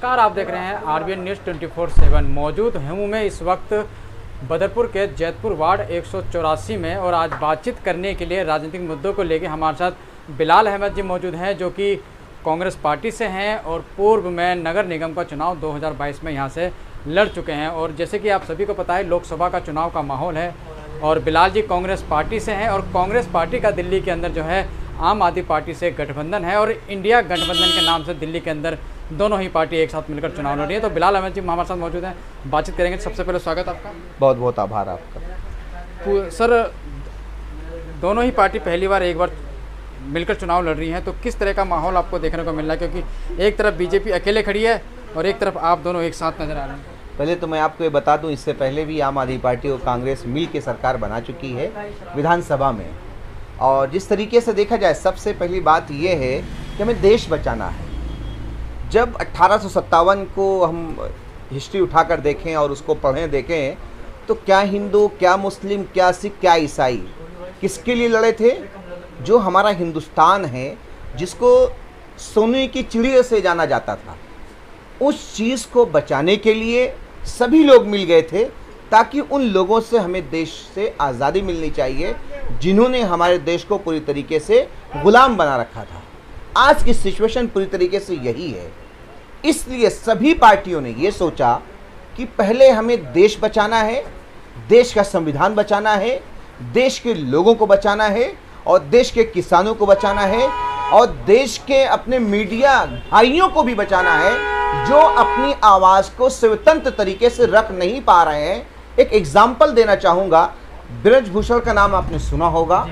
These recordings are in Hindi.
नमस्कार, आप देख रहे हैं आरबीएन न्यूज़ 24/7। मौजूद हूँ मैं इस वक्त बदरपुर के जैतपुर वार्ड 184 में, और आज बातचीत करने के लिए राजनीतिक मुद्दों को लेकर हमारे साथ बिलाल अहमद जी मौजूद हैं, जो कि कांग्रेस पार्टी से हैं और पूर्व में नगर निगम का चुनाव 2022 में यहाँ से लड़ चुके हैं। और जैसे कि आप सभी को पता है, लोकसभा का चुनाव का माहौल है और बिलाल जी कांग्रेस पार्टी से हैं, और कांग्रेस पार्टी का दिल्ली के अंदर जो है आम आदमी पार्टी से गठबंधन है, और इंडिया गठबंधन के नाम से दिल्ली के अंदर दोनों ही पार्टी एक साथ मिलकर चुनाव लड़ रही है। तो बिलाल अहमद जी हमारे साथ मौजूद हैं, बातचीत करेंगे। सबसे पहले स्वागत आपका। बहुत बहुत आभार आपका। सर, दोनों ही पार्टी पहली बार एक बार मिलकर चुनाव लड़ रही हैं, तो किस तरह का माहौल आपको देखने को मिल रहा है? क्योंकि एक तरफ बीजेपी अकेले खड़ी है और एक तरफ आप दोनों एक साथ नजर आ रहे हैं। पहले तो मैं आपको ये बता दूं, इससे पहले भी आम आदमी पार्टी और कांग्रेस मिल के सरकार बना चुकी है विधानसभा में। और जिस तरीके से देखा जाए, सबसे पहली बात ये है कि हमें देश बचाना है। जब 1857 को हम हिस्ट्री उठाकर देखें और उसको पढ़ें देखें, तो क्या हिंदू, क्या मुस्लिम, क्या सिख, क्या ईसाई किसके लिए लड़े थे? जो हमारा हिंदुस्तान है, जिसको सोने की चिड़िया से जाना जाता था, उस चीज़ को बचाने के लिए सभी लोग मिल गए थे, ताकि उन लोगों से हमें देश से आज़ादी मिलनी चाहिए जिन्होंने हमारे देश को पूरी तरीके से गुलाम बना रखा था। आज की सिचुएशन पूरी तरीके से यही है। इसलिए सभी पार्टियों ने ये सोचा कि पहले हमें देश बचाना है, देश का संविधान बचाना है, देश के लोगों को बचाना है, और देश के किसानों को बचाना है, और देश के अपने मीडिया भाइयों को भी बचाना है जो अपनी आवाज़ को स्वतंत्र तरीके से रख नहीं पा रहे हैं। एक एग्जाम्पल देना चाहूँगा, ब्रजभूषण का नाम आपने सुना होगा।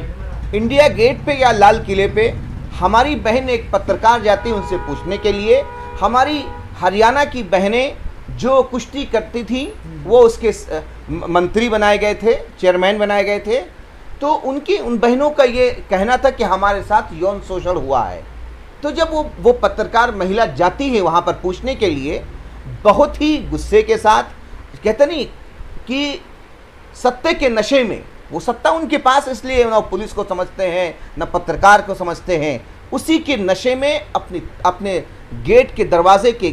इंडिया गेट पे या लाल किले पे हमारी बहन एक पत्रकार जाती, उनसे पूछने के लिए। हमारी हरियाणा की बहनें जो कुश्ती करती थी, वो उसके मंत्री बनाए गए थे, चेयरमैन बनाए गए थे। तो उन बहनों का ये कहना था कि हमारे साथ यौन शोषण हुआ है। तो जब वो पत्रकार महिला जाती है वहाँ पर पूछने के लिए, बहुत ही गुस्से के साथ, कहते नहीं कि सत्य के नशे में, वो सत्ता उनके पास इसलिए ना पुलिस को समझते हैं ना पत्रकार को समझते हैं, उसी के नशे में अपने गेट के दरवाजे के,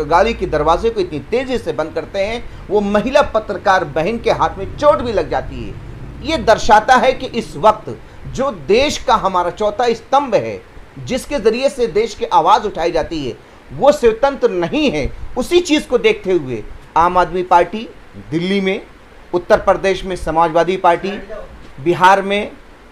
गाड़ी के दरवाजे को इतनी तेज़ी से बंद करते हैं, वो महिला पत्रकार बहन के हाथ में चोट भी लग जाती है। ये दर्शाता है कि इस वक्त जो देश का हमारा चौथा स्तंभ है, जिसके ज़रिए से देश की आवाज़ उठाई जाती है, वो स्वतंत्र नहीं है। उसी चीज़ को देखते हुए आम आदमी पार्टी दिल्ली में, उत्तर प्रदेश में समाजवादी पार्टी, बिहार में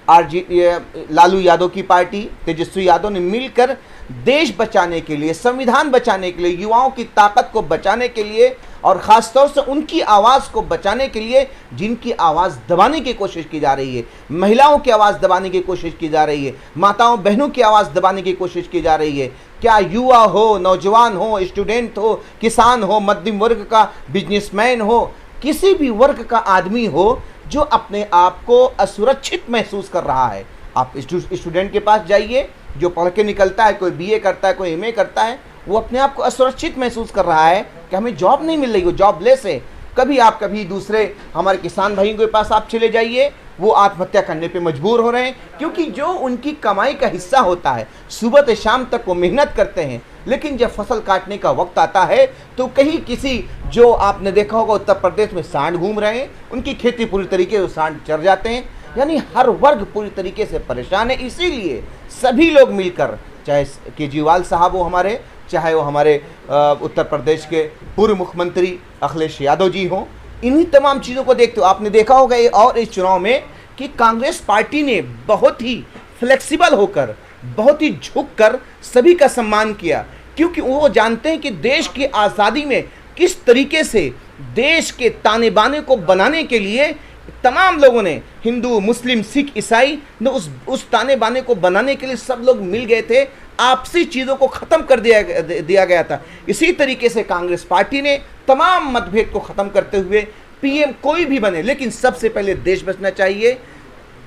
लालू यादव की पार्टी, तेजस्वी यादव ने मिलकर देश बचाने के लिए, संविधान बचाने के लिए, युवाओं की ताकत को बचाने के लिए, और ख़ासतौर से उनकी आवाज़ को बचाने के लिए जिनकी आवाज़ दबाने की कोशिश की जा रही है, महिलाओं की आवाज़ दबाने की कोशिश की जा रही है, माताओं बहनों की आवाज़ दबाने की कोशिश की जा रही है। क्या युवा हो, नौजवान हो, स्टूडेंट हो, किसान हो, मध्यम वर्ग का बिजनेसमैन हो, किसी भी वर्ग का आदमी हो जो अपने आप को असुरक्षित महसूस कर रहा है। आप स्टूडेंट के पास जाइए, जो पढ़ के निकलता है, कोई बीए करता है, कोई एमए करता है, वो अपने आप को असुरक्षित महसूस कर रहा है कि हमें जॉब नहीं मिल रही, वो जॉबलेस है। कभी दूसरे हमारे किसान भाइयों के पास आप चले जाइए, वो आत्महत्या करने पे मजबूर हो रहे हैं, क्योंकि जो उनकी कमाई का हिस्सा होता है, सुबह से शाम तक वो मेहनत करते हैं, लेकिन जब फसल काटने का वक्त आता है तो कहीं किसी, जो आपने देखा होगा उत्तर प्रदेश में सांड घूम रहे हैं, उनकी खेती पूरी तरीके से सांड चर जाते हैं। यानी हर वर्ग पूरी तरीके से परेशान है। इसीलिए सभी लोग मिलकर, चाहे केजरीवाल साहब हो हमारे, चाहे वो हमारे उत्तर प्रदेश के पूर्व मुख्यमंत्री अखिलेश यादव जी हों, इन्हीं तमाम चीज़ों को देखते हो आपने देखा होगा और इस चुनाव में कि कांग्रेस पार्टी ने बहुत ही फ्लेक्सिबल होकर, बहुत ही झुककर सभी का सम्मान किया, क्योंकि वो जानते हैं कि देश की आज़ादी में किस तरीके से देश के ताने बाने को बनाने के लिए तमाम लोगों ने, हिंदू, मुस्लिम, सिख, ईसाई ने उस ताने बाने को बनाने के लिए सब लोग मिल गए थे। आपसी चीज़ों को ख़त्म कर दिया गया था। इसी तरीके से कांग्रेस पार्टी ने तमाम मतभेद को ख़त्म करते हुए पीएम कोई भी बने, लेकिन सबसे पहले देश बचना चाहिए।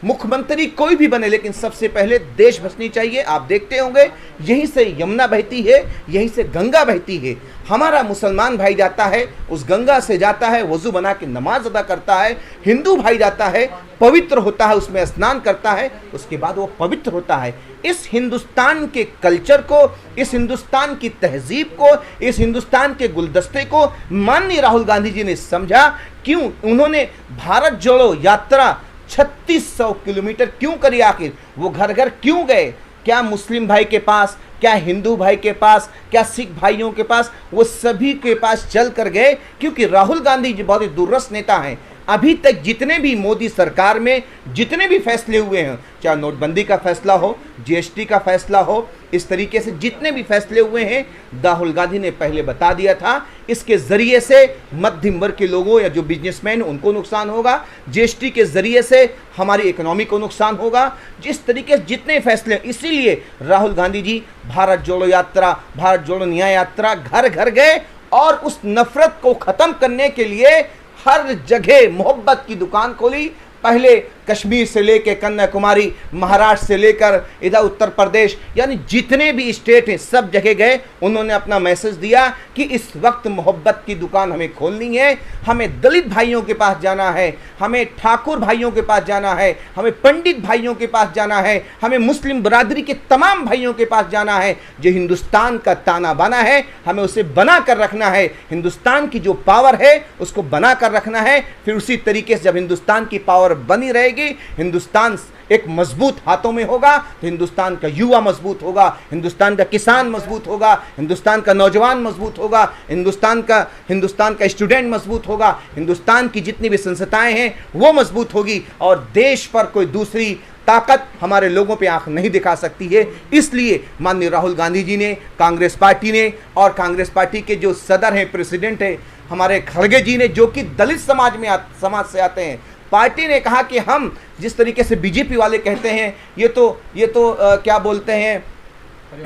मुख्यमंत्री कोई भी बने, लेकिन सबसे पहले देश बसनी चाहिए। आप देखते होंगे यहीं से यमुना बहती है, यहीं से गंगा बहती है। हमारा मुसलमान भाई जाता है, उस गंगा से जाता है, वजू बना के नमाज अदा करता है। हिंदू भाई जाता है, पवित्र होता है, उसमें स्नान करता है, उसके बाद वो पवित्र होता है। इस हिंदुस्तान के कल्चर को, इस हिंदुस्तान की तहजीब को, इस हिंदुस्तान के गुलदस्ते को माननीय राहुल गांधी जी ने समझा। क्यों उन्होंने भारत जोड़ो यात्रा 3600 किलोमीटर क्यों करी? आखिर वो घर घर क्यों गए? क्या मुस्लिम भाई के पास, क्या हिंदू भाई के पास, क्या सिख भाइयों के पास, वो सभी के पास चल कर गए, क्योंकि राहुल गांधी जी बहुत ही दूरदर्शी नेता हैं। अभी तक जितने भी मोदी सरकार में जितने भी फैसले हुए हैं, चाहे नोटबंदी का फैसला हो, जीएसटी का फैसला हो, इस तरीके से जितने भी फैसले हुए हैं, राहुल गांधी ने पहले बता दिया था इसके ज़रिए से मध्यम वर्ग के लोगों या जो बिजनेसमैन उनको नुकसान होगा, जीएसटी के ज़रिए से हमारी इकोनॉमी को नुकसान होगा। जिस तरीके से जितने फैसले, इसीलिए राहुल गांधी जी भारत जोड़ो यात्रा, भारत जोड़ो न्याय यात्रा घर घर गए और उस नफरत को ख़त्म करने के लिए हर जगह मोहब्बत की दुकान खोली। पहले कश्मीर से लेकर कन्याकुमारी, महाराष्ट्र से लेकर इधर उत्तर प्रदेश, यानी जितने भी स्टेट हैं सब जगह गए। उन्होंने अपना मैसेज दिया कि इस वक्त मोहब्बत की दुकान हमें खोलनी है, हमें दलित भाइयों के पास जाना है, हमें ठाकुर भाइयों के पास जाना है, हमें पंडित भाइयों के पास जाना है, हमें मुस्लिम बरादरी के तमाम भाइयों के पास जाना है। जो हिंदुस्तान का ताना बाना है हमें उसे बना कर रखना है। हिंदुस्तान की जो पावर है उसको बना कर रखना है। फिर उसी तरीके से जब हिंदुस्तान की पावर बनी रहेगी, हिंदुस्तान एक मजबूत हाथों में होगा तो हिंदुस्तान का युवा मजबूत होगा, हिंदुस्तान का किसान मजबूत होगा, हिंदुस्तान का नौजवान मजबूत होगा, हिंदुस्तान का स्टूडेंट मजबूत होगा, हिंदुस्तान की जितनी भी संस्थाएं हैं वो मजबूत होगी और देश पर कोई दूसरी ताकत हमारे लोगों पे आंख नहीं दिखा सकती है। इसलिए माननीय राहुल गांधी जी ने, कांग्रेस पार्टी ने, और कांग्रेस पार्टी के जो सदर हैं, प्रेसिडेंट हैं हमारे खड़गे जी ने, जो कि दलित समाज से आते हैं, पार्टी ने कहा कि हम जिस तरीके से बीजेपी वाले कहते हैं ये तो क्या बोलते हैं,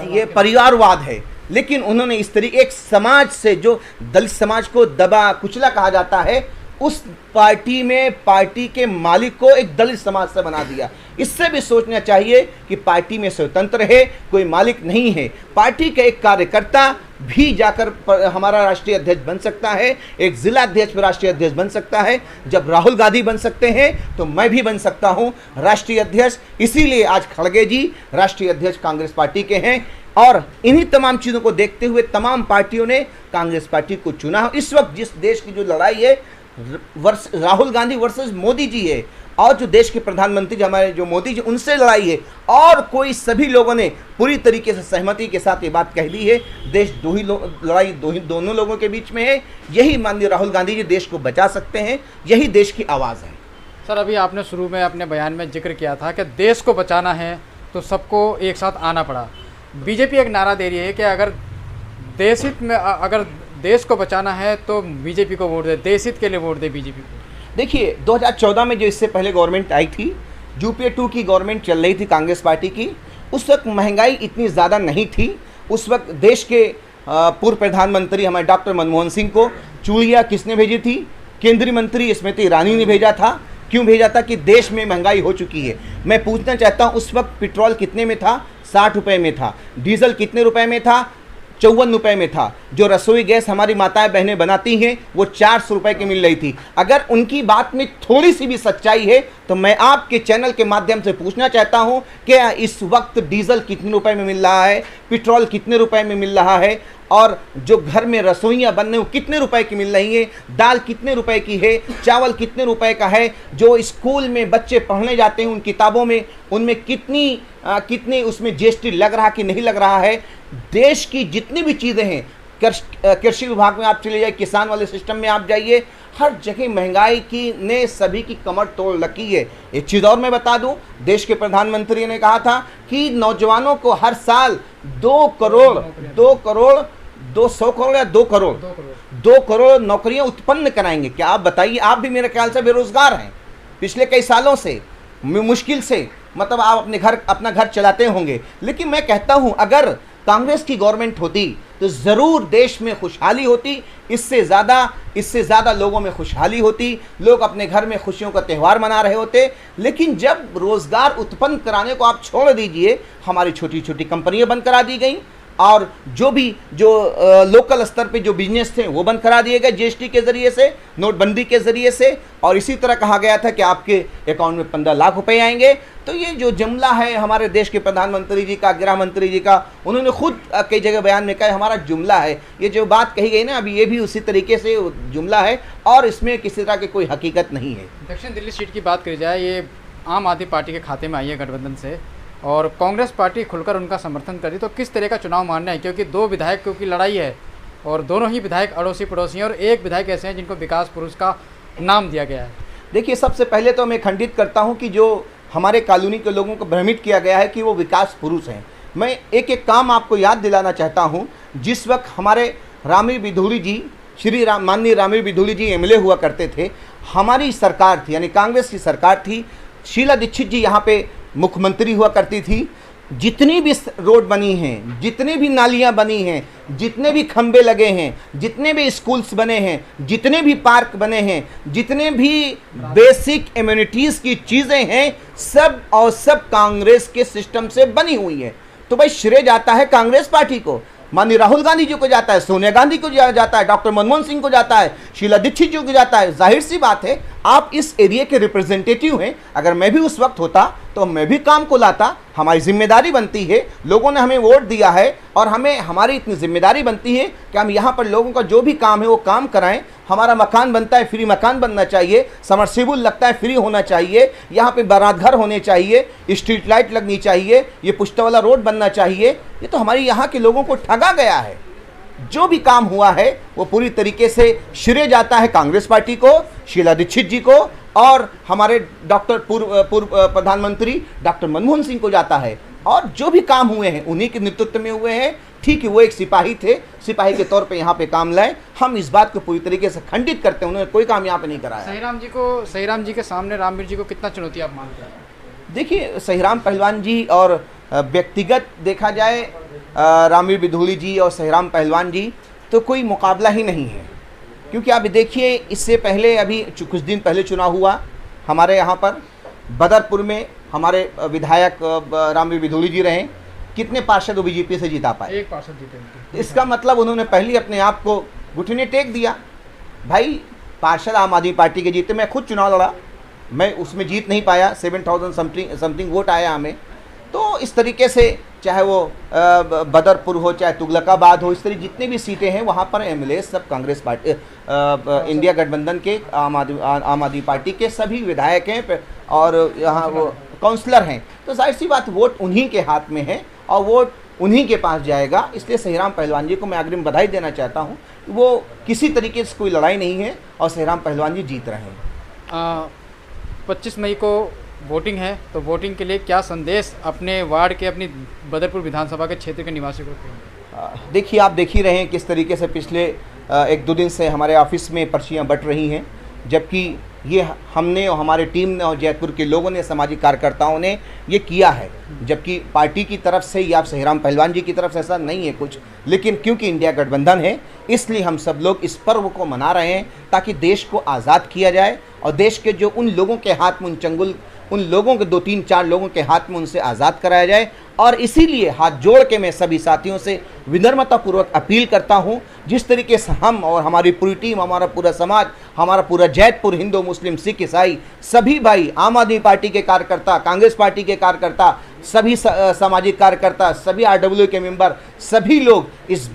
ये परिवारवाद है, लेकिन उन्होंने इस तरीके एक समाज से, जो दलित समाज को दबा कुचला कहा जाता है, उस पार्टी में पार्टी के मालिक को एक दलित समाज से बना दिया। इससे भी सोचना चाहिए कि पार्टी में स्वतंत्र है, कोई मालिक नहीं है। पार्टी का एक कार्यकर्ता भी जाकर हमारा राष्ट्रीय अध्यक्ष बन सकता है, एक जिला अध्यक्ष राष्ट्रीय अध्यक्ष बन सकता है। जब राहुल गांधी बन सकते हैं तो मैं भी बन सकता हूं राष्ट्रीय अध्यक्ष। इसीलिए आज खड़गे जी राष्ट्रीय अध्यक्ष कांग्रेस पार्टी के हैं और इन्हीं तमाम चीज़ों को देखते हुए तमाम पार्टियों ने कांग्रेस पार्टी को चुना। इस वक्त जिस देश की जो लड़ाई है राहुल गांधी वर्सेस मोदी जी है, और जो देश के प्रधानमंत्री हमारे जो मोदी जी, उनसे लड़ाई है। और कोई सभी लोगों ने पूरी तरीके से सहमति के साथ ये बात कह दी है, देश दोनों लोगों के बीच में है। यही माननीय राहुल गांधी जी देश को बचा सकते हैं, यही देश की आवाज़ है। सर, अभी आपने शुरू में अपने बयान में जिक्र किया था कि देश को बचाना है तो सबको एक साथ आना पड़ा। बीजेपी एक नारा दे रही है कि अगर देश हित में, अगर देश को बचाना है तो बीजेपी को वोट दे, देश हित के लिए वोट दे बीजेपी को। देखिए 2014 में जो इससे पहले गवर्नमेंट आई थी, यूपीए 2 की गवर्नमेंट चल रही थी कांग्रेस पार्टी की, उस वक्त महंगाई इतनी ज़्यादा नहीं थी। उस वक्त देश के पूर्व प्रधानमंत्री हमारे डॉक्टर मनमोहन सिंह को चूड़ियाँ किसने भेजी थी? केंद्रीय मंत्री स्मृति ईरानी ने भेजा था। क्यों भेजा था? कि देश में महंगाई हो चुकी है। मैं पूछना चाहता हूँ, उस वक्त पेट्रोल कितने में था? 60 रुपये में था। डीजल कितने रुपए में था? 54 रुपये में था। जो रसोई गैस हमारी माताएं बहनें बनाती हैं वो 400 रुपये की मिल रही थी। अगर उनकी बात में थोड़ी सी भी सच्चाई है तो मैं आपके चैनल के माध्यम से पूछना चाहता हूं कि इस वक्त डीजल कितने रुपए में मिल रहा है, पेट्रोल कितने रुपए में मिल रहा है, और जो घर में रसोइयाँ बन रही वो कितने रुपए की मिल रही है, दाल कितने रुपए की है, चावल कितने रुपए का है, जो स्कूल में बच्चे पढ़ने जाते हैं उन किताबों में उनमें कितनी उसमें जीएसटी लग रहा कि नहीं लग रहा है। देश की जितनी भी चीज़ें हैं, कृषि विभाग में आप चले जाइए, किसान वाले सिस्टम में आप जाइए, हर जगह महंगाई की ने सभी की कमर तोड़ रखी है। एक चीज़ और मैं बता दूं, देश के प्रधानमंत्री ने कहा था कि नौजवानों को हर साल 2 करोड़ नौकरियां उत्पन्न कराएंगे। क्या आप बताइए, आप भी मेरे ख्याल से बेरोजगार हैं पिछले कई सालों से, मुश्किल से, मतलब आप अपना घर चलाते होंगे। लेकिन मैं कहता हूं, अगर कांग्रेस की गवर्नमेंट होती तो ज़रूर देश में खुशहाली होती, इससे ज़्यादा लोगों में खुशहाली होती, लोग अपने घर में खुशियों का त्यौहार मना रहे होते। लेकिन जब रोज़गार उत्पन्न कराने को आप छोड़ दीजिए, हमारी छोटी छोटी कंपनियां बंद करा दी गई और जो लोकल स्तर पे जो बिजनेस थे वो बंद करा दिए गए जीएसटी के ज़रिए से, नोटबंदी के ज़रिए से। और इसी तरह कहा गया था कि आपके अकाउंट में 15 लाख रुपए आएंगे। तो ये जो जुमला है हमारे देश के प्रधानमंत्री जी का, गृह मंत्री जी का, उन्होंने खुद कई जगह बयान में कहा हमारा जुमला है। ये जो बात कही गई ना अभी, ये भी उसी तरीके से जुमला है और इसमें किसी तरह की कोई हकीकत नहीं है। दक्षिण दिल्ली सीट की बात करी जाए, ये आम आदमी पार्टी के खाते में आई है गठबंधन से और कांग्रेस पार्टी खुलकर उनका समर्थन करी, तो किस तरह का चुनाव मानना है? क्योंकि दो विधायकों की लड़ाई है और दोनों ही विधायक अड़ोसी पड़ोसी हैं और एक विधायक ऐसे हैं जिनको विकास पुरुष का नाम दिया गया है। देखिए, सबसे पहले तो मैं खंडित करता हूं कि जो हमारे कॉलोनी के लोगों को भ्रमित किया गया है कि वो विकास पुरुष हैं। मैं एक एक काम आपको याद दिलाना चाहता हूं। जिस वक्त हमारे रामवीर बिधूड़ी जी, माननीय रामवीर बिधूड़ी जी एमएलए हुआ करते थे, हमारी सरकार थी, यानी कांग्रेस की सरकार थी, शीला दीक्षित जी यहाँ पे मुख्यमंत्री हुआ करती थी। जितनी भी रोड बनी हैं, जितनी भी नालियाँ बनी हैं, जितने भी खंबे लगे हैं, जितने भी स्कूल्स बने हैं, जितने भी पार्क बने हैं, जितने भी बेसिक एम्यूनिटीज़ की चीज़ें हैं, सब कांग्रेस के सिस्टम से बनी हुई हैं। तो भाई श्रेय जाता है कांग्रेस पार्टी को, माननीय राहुल गांधी जी को जाता है, सोनिया गांधी को जाता है, डॉक्टर मनमोहन सिंह को जाता है, शीला दीक्षित जी को जाता है। जाहिर सी बात है, आप इस एरिया के रिप्रेजेंटेटिव हैं। अगर मैं भी उस वक्त होता तो मैं भी काम को लाता। हमारी जिम्मेदारी बनती है, लोगों ने हमें वोट दिया है और हमारी इतनी जिम्मेदारी बनती है कि हम यहाँ पर लोगों का जो भी काम है वो काम कराएं। हमारा मकान बनता है, फ्री मकान बनना चाहिए, समरसीबल लगता है, फ्री होना चाहिए, यहाँ पे बारात घर होने चाहिए, स्ट्रीट लाइट लगनी चाहिए, ये पुश्ता वाला रोड बनना चाहिए। ये तो हमारे यहाँ के लोगों को ठगा गया है। जो भी काम हुआ है वो पूरी तरीके से श्रेय जाता है कांग्रेस पार्टी को, शीला दीक्षित जी को और हमारे पूर्व प्रधानमंत्री डॉक्टर मनमोहन सिंह को जाता है। और जो भी काम हुए हैं उन्हीं के नेतृत्व में हुए हैं। ठीक है, वो एक सिपाही थे, सिपाही के तौर पे यहाँ पे काम लाए। हम इस बात को पूरी तरीके से खंडित करते हैं, उन्होंने कोई काम यहाँ पे नहीं कराया। सहीराम जी के सामने रामवीर जी को कितना चुनौती आप मानते हैं? देखिए, सहीराम पहलवान जी और व्यक्तिगत देखा जाए रामवीर बिधूड़ी जी और सहीराम पहलवान जी तो कोई मुकाबला ही नहीं है। क्योंकि आप देखिए, इससे पहले अभी कुछ दिन पहले चुनाव हुआ हमारे यहाँ पर बदरपुर में, हमारे विधायक रामवीर बिधूड़ी जी रहे। कितने पार्षद वो बीजेपी से जिता पाए? एक पार्षद जीते। इसका मतलब उन्होंने पहले अपने आप को घुटने टेक दिया। भाई, पार्षद आम आदमी पार्टी के जीते, मैं खुद चुनाव लड़ा, मैं उसमें जीत नहीं पाया, 7000 समथिंग वोट आया हमें। तो इस तरीके से चाहे वो बदरपुर हो, चाहे तुगलकाबाद हो, इस तरह जितनी भी सीटें हैं वहाँ पर एमएलए सब कांग्रेस पार्टी, इंडिया गठबंधन के आम आदमी पार्टी के सभी विधायक हैं और यहाँ वो काउंसलर हैं। तो जाहिर सी बात, वोट उन्हीं के हाथ में है और वोट उन्हीं के पास जाएगा। इसलिए सहीराम पहलवान जी को मैं अग्रिम बधाई देना चाहता हूँ। वो किसी तरीके से कोई लड़ाई नहीं है और सहीराम पहलवान जी जीत रहे हैं। 25 मई को वोटिंग है, तो वोटिंग के लिए क्या संदेश अपने वार्ड के, अपनी बदरपुर विधानसभा के क्षेत्र के निवासियों को? देखिए, आप देख ही रहे हैं किस तरीके से पिछले 1-2 दिन से हमारे ऑफिस में पर्चियां बंट रही हैं, जबकि ये हमने और हमारे टीम ने और जयपुर के लोगों ने, सामाजिक कार्यकर्ताओं ने ये किया है। जबकि पार्टी की तरफ से या सहीराम पहलवान जी की तरफ से ऐसा नहीं है कुछ, लेकिन क्योंकि इंडिया गठबंधन है इसलिए हम सब लोग इस पर्व को मना रहे हैं ताकि देश को आज़ाद किया जाए और देश के जो उन लोगों के हाथ में उन लोगों के 2-3-4 लोगों के हाथ में उनसे आज़ाद कराया जाए। और इसीलिए हाथ जोड़ के मैं सभी साथियों से विनम्रतापूर्वक अपील करता हूं, जिस तरीके से हम और हमारी पूरी टीम, हमारा पूरा समाज, हमारा पूरा जैतपुर, हिंदू मुस्लिम सिख ईसाई सभी भाई, आम आदमी पार्टी के कार्यकर्ता, कांग्रेस पार्टी के कार्यकर्ता, सभी सामाजिक कार्यकर्ता, सभी आरडब्ल्यू के मेंबर, सभी लोग इस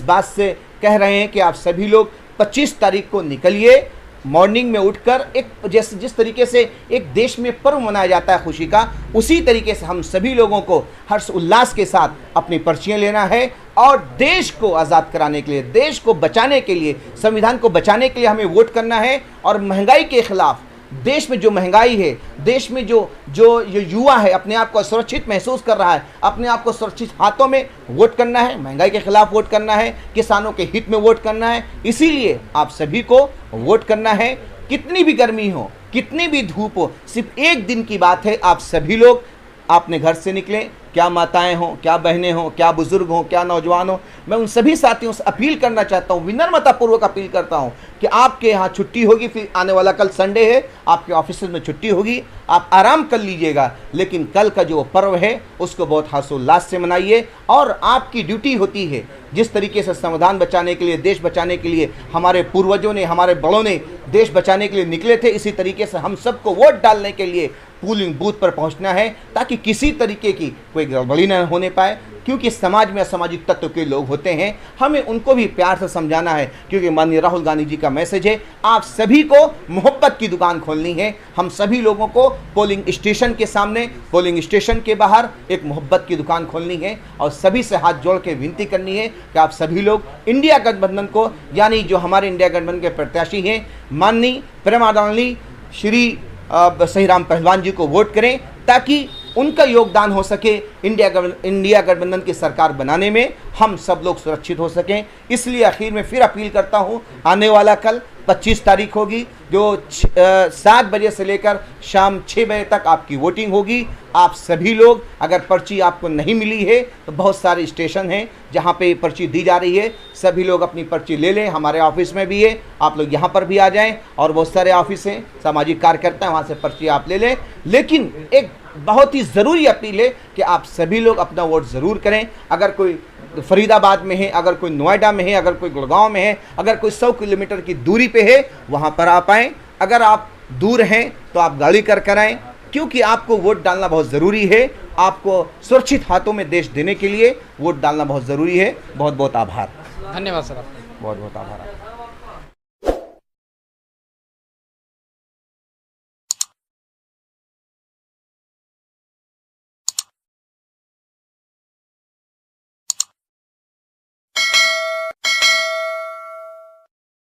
बात से कह रहे हैं कि आप सभी लोग 25 तारीख को निकलिए। मॉर्निंग में उठकर जिस तरीके से एक देश में पर्व मनाया जाता है खुशी का, उसी तरीके से हम सभी लोगों को हर्ष उल्लास के साथ अपनी पर्चियां लेना है और देश को आज़ाद कराने के लिए, देश को बचाने के लिए, संविधान को बचाने के लिए हमें वोट करना है। और महंगाई के खिलाफ, देश में जो महंगाई है, देश में जो युवा है अपने आप को सुरक्षित महसूस कर रहा है, अपने आप को सुरक्षित हाथों में वोट करना है, महंगाई के खिलाफ वोट करना है, किसानों के हित में वोट करना है। इसीलिए आप सभी को वोट करना है। कितनी भी गर्मी हो, कितनी भी धूप हो, सिर्फ एक दिन की बात है, आप सभी लोग आपने घर से निकले, क्या माताएं हों, क्या बहनें हों, क्या बुजुर्ग हों, क्या नौजवान हों, मैं उन सभी साथियों से अपील करना चाहता हूं, विनम्रतापूर्वक अपील करता हूं कि आपके यहाँ छुट्टी होगी, फिर आने वाला कल संडे है, आपके ऑफिस में छुट्टी होगी, आप आराम कर लीजिएगा, लेकिन कल का जो पर्व है उसको बहुत हर्षोल्लास से मनाइए। और आपकी ड्यूटी होती है, जिस तरीके से संविधान बचाने के लिए, देश बचाने के लिए हमारे पूर्वजों ने, हमारे बड़ों ने देश बचाने के लिए निकले थे, इसी तरीके से हम सबको वोट डालने के लिए पोलिंग बूथ पर पहुंचना है, ताकि किसी तरीके की कोई गड़बड़ी न होने पाए। क्योंकि समाज में असामाजिक तत्व के लोग होते हैं, हमें उनको भी प्यार से समझाना है। क्योंकि माननीय राहुल गांधी जी का मैसेज है, आप सभी को मोहब्बत की दुकान खोलनी है। हम सभी लोगों को पोलिंग स्टेशन के सामने, पोलिंग स्टेशन के बाहर एक मोहब्बत की दुकान खोलनी है और सभी से हाथ जोड़ के विनती करनी है कि आप सभी लोग इंडिया गठबंधन को, यानी जो हमारे इंडिया गठबंधन के प्रत्याशी हैं माननीय प्रेमानंद श्री सही राम पहलवान जी को वोट करें, ताकि उनका योगदान हो सके इंडिया गठबंधन की सरकार बनाने में, हम सब लोग सुरक्षित हो सकें। इसलिए आखिर में फिर अपील करता हूं, आने वाला कल 25 तारीख होगी, जो 7 बजे से लेकर शाम 6 बजे तक आपकी वोटिंग होगी। आप सभी लोग, अगर पर्ची आपको नहीं मिली है तो बहुत सारे स्टेशन हैं जहां पे पर्ची दी जा रही है, सभी लोग अपनी पर्ची ले लें। हमारे ऑफिस में भी है, आप लोग यहां पर भी आ जाएं, और बहुत सारे ऑफिस हैं, सामाजिक कार्यकर्ता हैं, वहां से पर्ची आप ले लें। लेकिन एक बहुत ही ज़रूरी अपील है कि आप सभी लोग अपना वोट ज़रूर करें। अगर कोई फरीदाबाद में है, अगर कोई नोएडा में है, अगर कोई गुड़गांव में है, अगर कोई 100 किलोमीटर की दूरी पे है, वहाँ पर आप आएँ। अगर आप दूर हैं तो आप गाड़ी कर आएँ, क्योंकि आपको वोट डालना बहुत ज़रूरी है। आपको सुरक्षित हाथों में देश देने के लिए वोट डालना बहुत ज़रूरी है। बहुत बहुत आभार। धन्यवाद सर। बहुत बहुत आभार।